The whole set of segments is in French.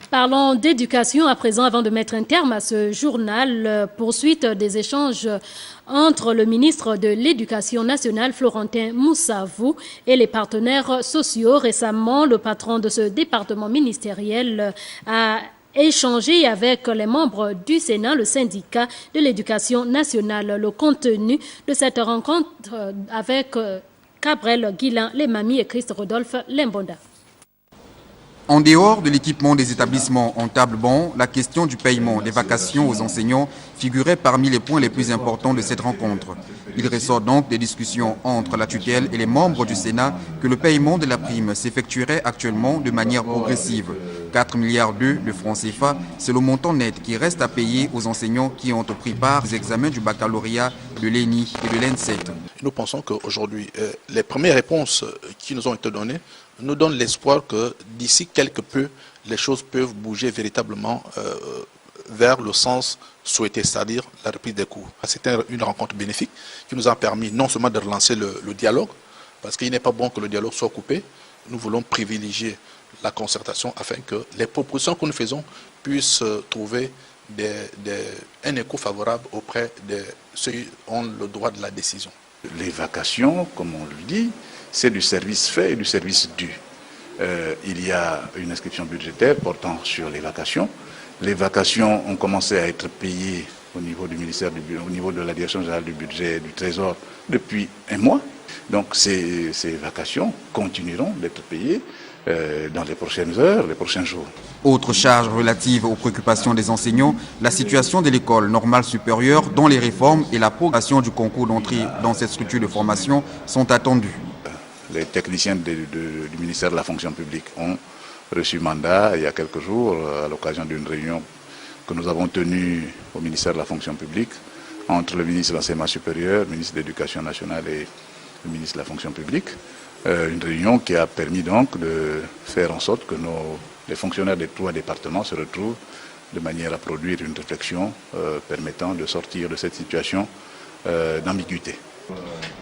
Parlons d'éducation à présent avant de mettre un terme à ce journal. Poursuite des échanges entre le ministre de l'Éducation nationale, Florentin Moussavou, et les partenaires sociaux. Récemment, le patron de ce département ministériel a échangé avec les membres du Sénat, le syndicat de l'Éducation nationale. Le contenu de cette rencontre avec Gabriel Guilain, les mamies et Christ Rodolphe Limbonda. En dehors de l'équipement des établissements en table-banc, la question du paiement des vacations aux enseignants figurait parmi les points les plus importants de cette rencontre. Il ressort donc des discussions entre la tutelle et les membres du Sénat que le paiement de la prime s'effectuerait actuellement de manière progressive. 4 milliards de francs CFA, c'est le montant net qui reste à payer aux enseignants qui ont pris part aux examens du baccalauréat, de l'ENI et de l'ENSET. Nous pensons qu'aujourd'hui, les premières réponses qui nous ont été données nous donnent l'espoir que d'ici quelque peu, les choses peuvent bouger véritablement vers le sens souhaité, c'est-à-dire la reprise des cours. C'était une rencontre bénéfique qui nous a permis non seulement de relancer le dialogue, parce qu'il n'est pas bon que le dialogue soit coupé. Nous voulons privilégier la concertation afin que les propositions que nous faisons puissent trouver un écho favorable auprès de ceux qui ont le droit de la décision. Les vacations, comme on le dit, c'est du service fait et du service dû. Il y a une inscription budgétaire portant sur les vacations. Les vacations ont commencé à être payées au niveau du ministère, au niveau de la direction générale du budget et du Trésor depuis un mois. Donc ces vacations continueront d'être payées dans les prochaines heures, les prochains jours. Autre charge relative aux préoccupations des enseignants, la situation de l'école normale supérieure dont les réformes et la progression du concours d'entrée dans cette structure de formation sont attendues. Les techniciens du ministère de la fonction publique ont reçu mandat il y a quelques jours à l'occasion d'une réunion que nous avons tenue au ministère de la fonction publique entre le ministre de l'Enseignement supérieur, le ministre de l'Éducation nationale et le ministre de la fonction publique. Une réunion qui a permis donc de faire en sorte que les fonctionnaires des 3 départements se retrouvent de manière à produire une réflexion permettant de sortir de cette situation d'ambiguïté.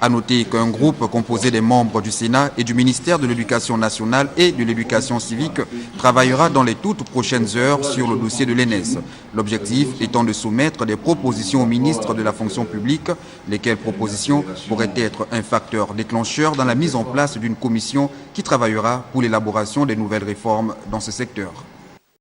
À noter qu'un groupe composé des membres du Sénat et du ministère de l'Éducation nationale et de l'Éducation civique travaillera dans les toutes prochaines heures sur le dossier de l'ENS. L'objectif étant de soumettre des propositions au ministre de la fonction publique, lesquelles propositions pourraient être un facteur déclencheur dans la mise en place d'une commission qui travaillera pour l'élaboration des nouvelles réformes dans ce secteur.